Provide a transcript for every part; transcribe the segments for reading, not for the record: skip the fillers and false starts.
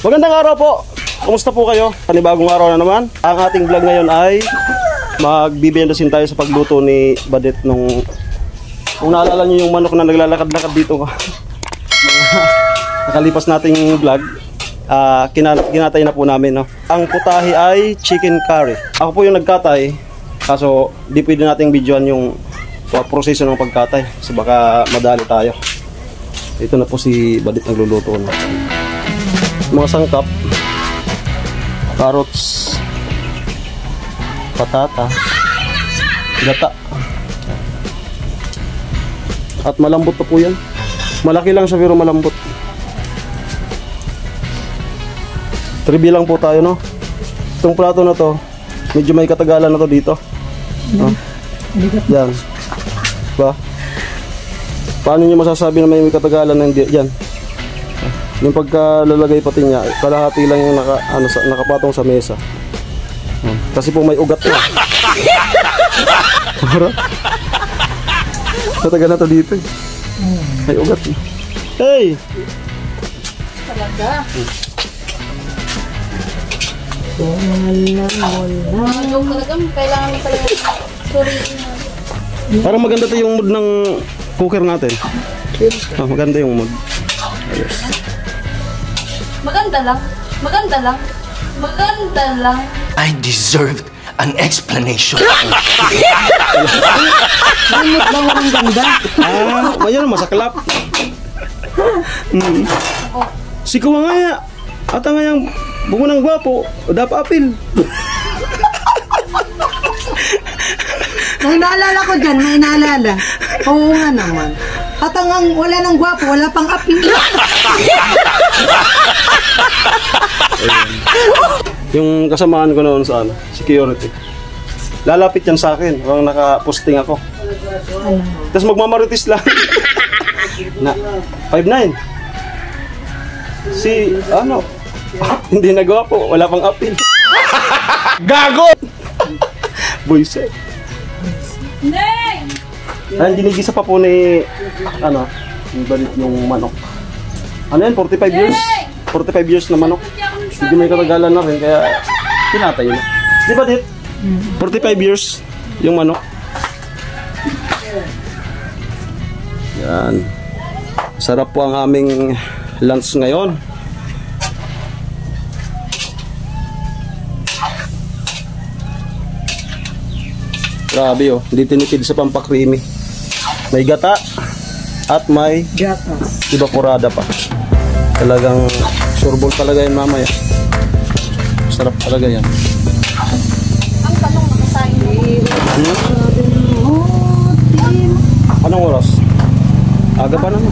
Magandang araw po. Kumusta po kayo? Panibagong araw na naman. Ang ating vlog ngayon ay magbibendosin tayo sa pagluto ni Badet nung kung naalala niyo yung manok na naglalakad-lakad dito. Nakalipas nating vlog. Kinatay na po namin, no? Ang putahe ay chicken curry. Ako po yung nagkatay. Kaso di pwede nating videoan yung proseso ng pagkatay kasi baka madali tayo. Ito na po si Badet nagluluto na. Mga sangkap, carrots, patata, gata. At malambot pa po yan. Malaki lang siya pero malambot. Trivia lang po tayo, no? Itong plato na to, medyo may katagalan na to dito. No? Yan. Ba? Paano nyo masasabi na may katagalan na hindi? Yan. Yung pagkalalagay pati niya, kalahati lang yung nakapatong sa mesa. Kasi po may ugat na. Matagal na to dito. May ugat na. Hey! Talaga? Yung talagang kailangan mo pala suriin mo. Parang maganda to yung mood ng cooker natin. Maganda yung mood. Ayos. Maganda lang. Maganda lang. Maganda lang. I deserved an explanation. Manot lang ang ganda. Mayan masaklap. Sikaw nga ya. Ata nga yung bungo ng gwapo. Dapa apil. May naalala ko dyan, may naalala. Oo nga naman. At ang wala ng gwapo, wala pang api. Yung kasamaan ko noon sa security. Lalapit yan sa akin. Habang naka-posting ako. Tapos magmamaritis lang. Na, 5'9". Si, hindi nagawa po. Wala pang apil. Gago! Buisit. Nay! Ayan, ginigisa pa po ni, yung Badet yung manok. Ano yan, 45 years? 45 years na manok. Hindi may katagalan na rin, kaya pinatay yun. Di ba, Dit? 45 years yung manok. Yan. Sarap po ang aming lunch ngayon. Grabe oh, hindi tinipid sa pampakrimi. May gata at may Gatas. ibaporada pa. Talagang surbol talaga yan mamaya. Sarap talaga yan. Ang tanong nakasahin. Anong oras? Aga pa naman.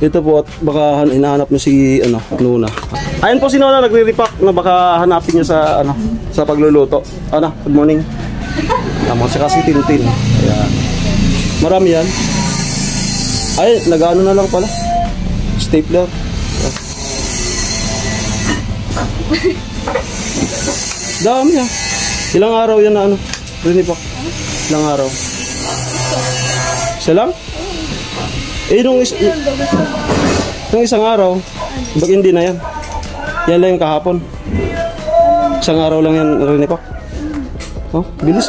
Ito po at baka hinahanap niyo si Nuna. Ayun po si Nuna nagre-repack na baka hanapin niya sa sa pagluluto. Good morning. Tama siya kasi Tintin. Ayan. Marami yan. Ay, nag-ano na lang pala. Stapler. Dami yan. Ilang araw yan na re-repack? Ilang araw? Isa lang? Nung isang araw, bak hindi na yan. Yan lang yung kahapon. Isang araw lang yan rinipak. Bilis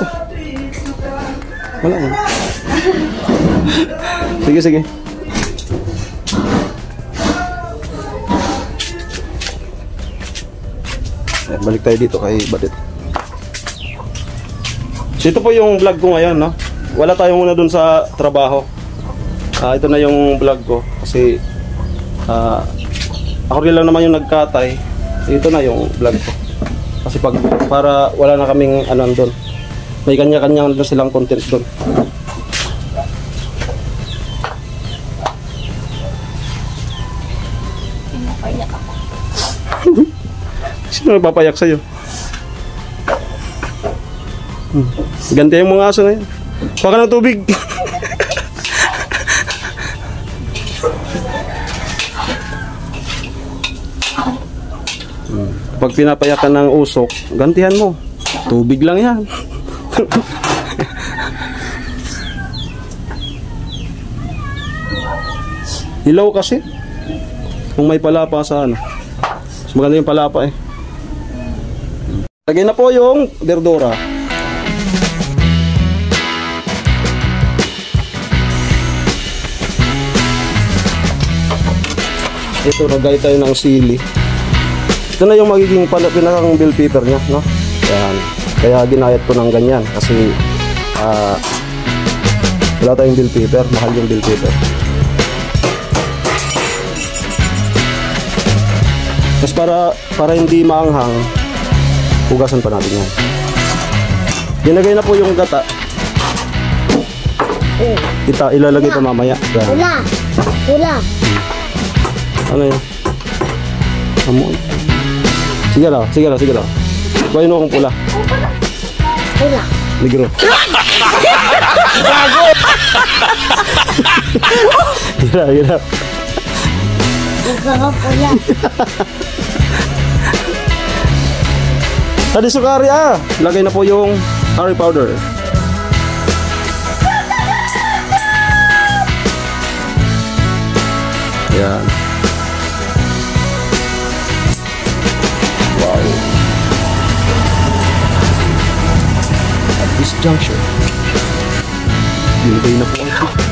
Wala mo. Sige. Balik tayo dito kay Badet. So ito po yung vlog ko ngayon, no? Wala tayong muna dun sa trabaho. Ito na yung vlog ko kasi ako rin lang naman yung nagkatay. Ito na yung vlog ko. Kasi para wala na kaming doon. May kanya-kanya na silang content doon. Pinapayak ako. Sino nagpapayak sa'yo? Ganti yung mga aso ngayon. Baka ng tubig. Pag pinapayakan ng usok, gantihan mo. Tubig lang yan. Hilaw kasi. Kung may palapa sa ano. Mas maganda yung palapa eh. Lagay na po yung verdura. Ito, nagay tayo ng sili. Ito na yung magiging pinakang bell pepper niya, no? Yan. Kaya ginayat ko ng ganyan kasi wala tayong bell pepper, mahal yung bell pepper. Tapos para hindi maanghang, hugasan pa natin yan. Ginagay na po yung gata. Ilalagay pa mamaya. Pula. Pula. Ano yun? Amoy. Sige lang. Kuhain mo akong pula. Pula. Negro. Gira. Ikaw pula. Tadi sukari lagay na po yung curry powder. Yan. Wow. At this juncture, nilagay na po ang chicken.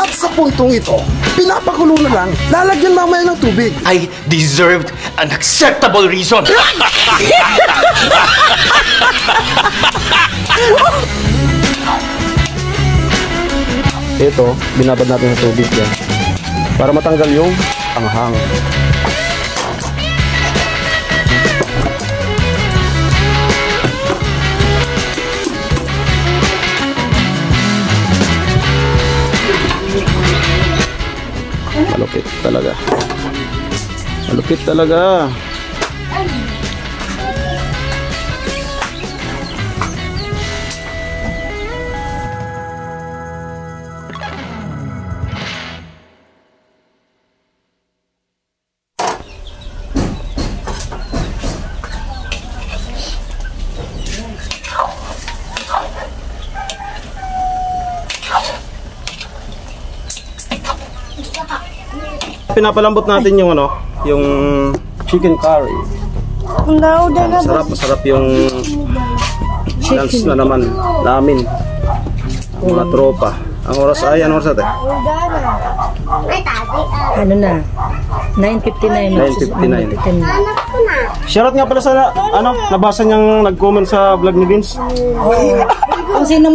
At sa puntong ito, pinapakulo na lang, lalagyan mamaya ng tubig. I deserved an acceptable reason. Ito, binabad natin sa tubig yan para matanggal yung anghang. Malupit talaga. Malupit talaga. Pinapalambot natin yung yung chicken curry. Masarap yung lunch na naman namin. Ang mga tropa. Ang oras ay, anong oras natin? Ano na? 9:59. 9:59. Shoutout nga pala sa nabasa niyang nag-comment sa vlog ni Vince. Kung sino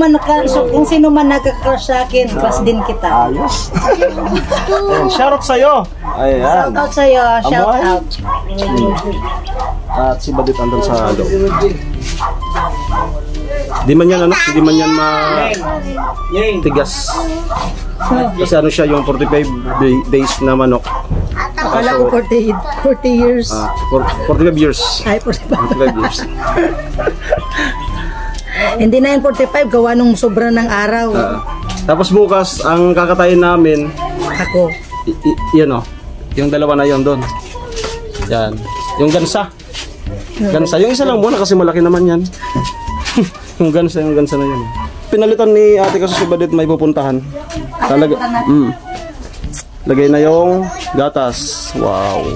man nagka-crush sa akin, crush din kita. Ayos. Ayan, shoutout sa'yo. Ayan. Shout out sa'yo, shout out. At si Badit andun sa loob. Hindi man yan tigas. Kasi siya yung 45 days na manok. Akala ko 40 years. 45 years. Ay, 45. 45 years. Hindi na yung 45, gawa nung sobra ng araw. Tapos bukas, ang kakatayin namin, Ako. Yung dalawa na yon doon. Yan. Yung gansa. Gansa. Yung isa lang muna kasi malaki naman yan. yung gansa na yan. Pinalitan ni ate kasi si Badit may pupuntahan. Lagay na yung gatas. Wow.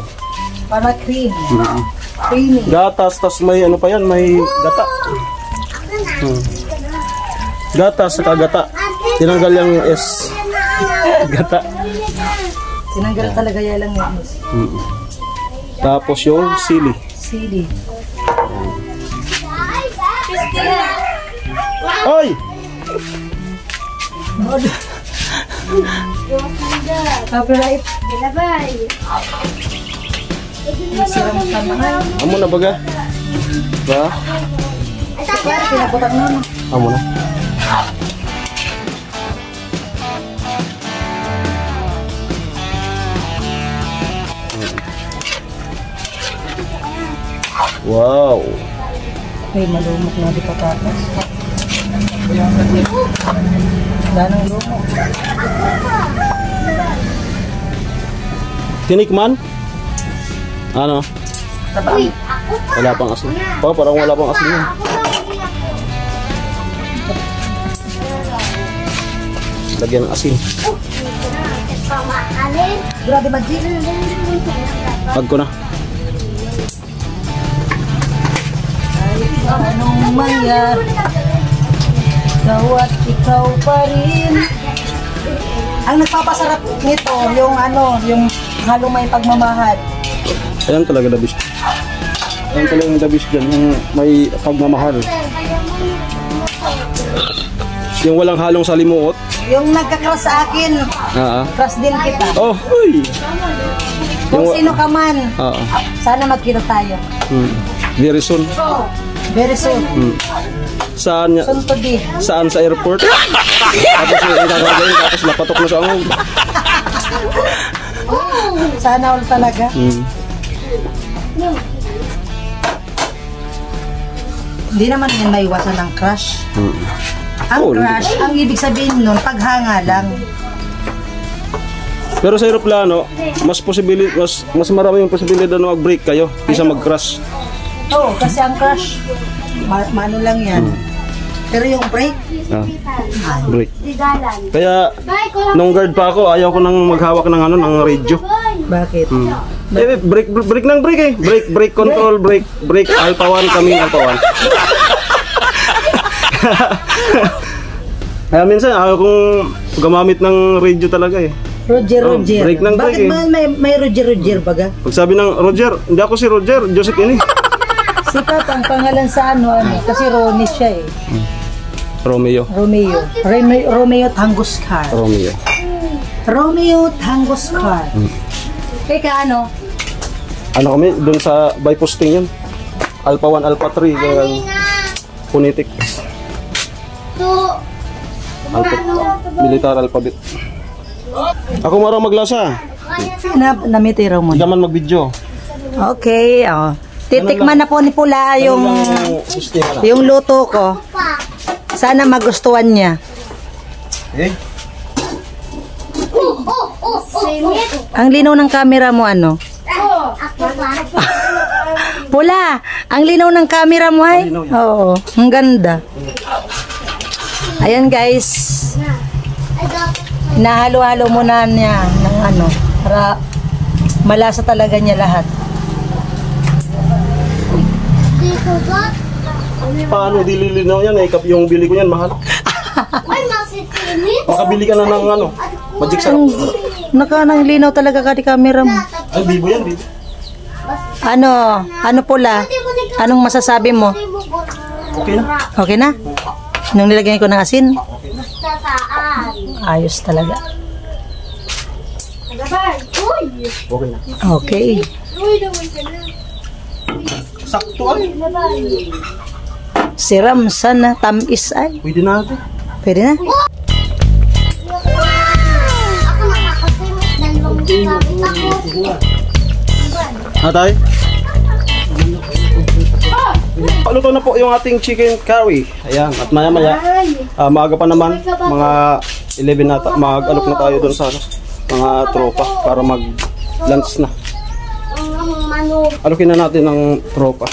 Para cream. Creamy. Gatas, tas may pa yan, may gata. Gatas saka gata. Tinanggal yung S. Gata. Tinanggal talaga yan lang yung S. Tapos yung sili. Sili. Oy! Copyright. Labay. Siram sa mga. Amo na baga? Ba? Pinaputak na. Amo na. Wow. Ay, malumok na di patatas. Ganang lumok. Tinikman? Ano? Wala pang asin. Oh, parang wala pang asin yun. Lagyan ng asin. Grabe magic. Pag ko na. Anong mangyari? Ikaw at ikaw pa rin. Ang nagpapasarap nito, yung yung halong may pagmamahal. Ayan talaga the best. Ayan talaga yung the best dyan. Yung may pagmamahal. Yung walang halong salimuot. Yung nagka-crush sa akin, crush din kita. Oh, uy! Kung sino ka man, sana magkita tayo. Very soon. Very soon. Saan niya? Soon to be. Saan sa airport? Tapos yung gagawin, tapos napatok na sa angog. Sana all talaga. Hindi naman yan maiwasan ng crush. Ang crush, ang ibig sabihin nun, paghanga lang. Pero sa aeroplano, mas marami yung posibilidad na mag-break kayo kaysa mag-crash. Oo, kasi ang crush, mano lang yan. Pero yung break, break. Kaya, nung guard pa ako, ayaw ko nang maghawak ng ng radio. bakit? Break ng break eh. Break control, break alpha 1 kami, alpha 1. Kaya minsan, ayaw kong gumamit ng radio talaga eh. Roger. Break ng break bakit may Roger baga? Pag sabi ng Roger, hindi ako si Roger, Joseph ini. Si Papa, ang pangalan sa kasi Ronnie siya eh. Romeo Tanggoscar. Romeo. Tanggoscar. Teka, ano kami, dun sa by posting yun. Alpha 1, Alpha 3, phonetic. Militar alphabet. Ako marang maglasa. Namitiraw mo. Hindi ka man mag-video. Okay, titikman na po ni Pula yung luto ko. Sana magustuhan niya. Ang linaw ng camera mo Pula, ang linaw ng camera mo ay? Oo, ang ganda. Ayan guys. Nahalo-halo muna niya ng para malasa talaga niya lahat. Paano dililinaw yan? Yung bili ko yan mahal. Makabili ka na ng magic sarap. Nakanang linaw talaga ka di camera mo. Ay, bibo yan, bibo. Ano Pula? Anong masasabi mo? Okay na. Okay na? Nung nilagyan ko ng asin? Ayos talaga. Okay na. Okay. Sakto ay. Siram sana tamis ay. Pwede na natin. Pwede na? Tay? Paluto na po yung ating chicken curry. Ayan, at maya-maya, maaga pa naman, mga 11 na, mag-alok na tayo doon sa mga tropa para mag-lunch na. Alokin na natin ng tropa.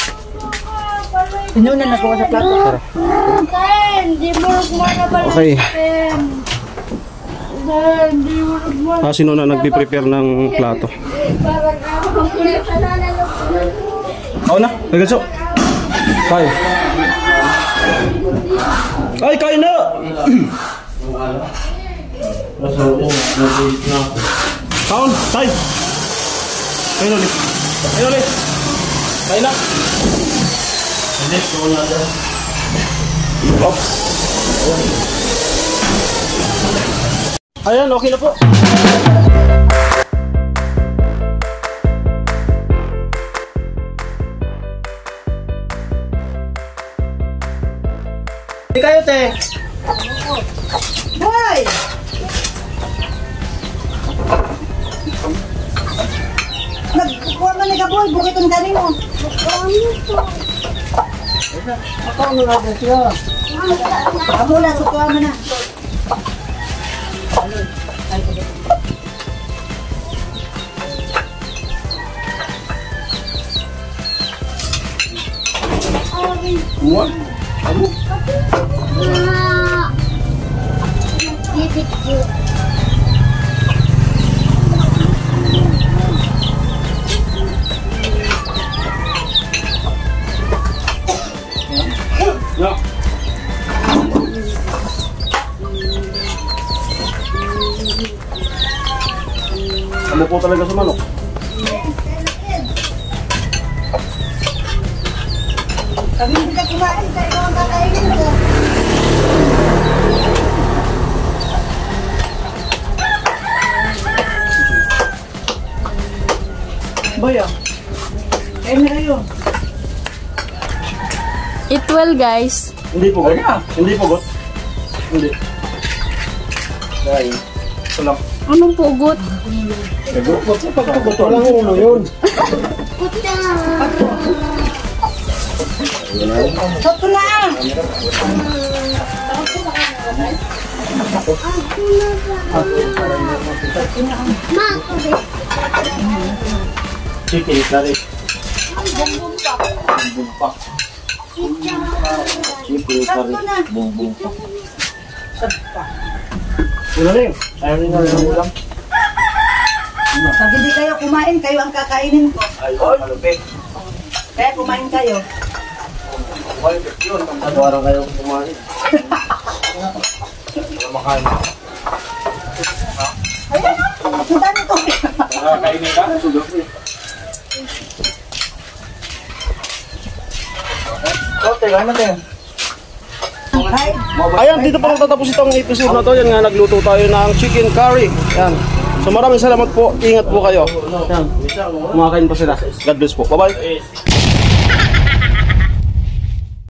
Sino na nakuha sa plato? Okay. Sino na nagpi-prepare ng plato? Ako na, kagaso. Kain. Ay, kain na! Kaon, kain. Kain ulit. Kain ulit. Kain na. Ayan, okay na po. Hindi kayo, te. Boy! Nagkuha man ni Gaboy, bukit ang dali mo. Ako ang mga siya. Amo na, sukuha mo na. Buwan? Ano? No. Ano po talaga sa manok? Sabi hindi ka kumain, kayo ang kakainin ko. Boyo, kain na kayo. Eat well, guys. Hindi po got. Hindi po got. Hindi. Dahil. Ito lang. Anong pugot? Nagupot sa pagkagot. Walang ulo yun. Soto na! Chicken curry. Chicken curry. Bumbong pa. Wala na yun. Ayaw rin na ulam. Pag hindi kayo kumain, kayo ang kakainin ko. Ayun, malupit. Kaya kumain kayo. Malupit yun. Magkadwarang kayo kumain. Wala makain. Ayan, ang dami ko. Nakakainin ka? Sugar po eh. Okay, gano'n natin. Ayan, dito pa tatapos itong episode na to. Yan nga, nagluto tayo ng chicken curry. Yan. So maraming salamat po. Ingat po kayo. Yan. Kumakain pa sila. God bless po. Bye-bye.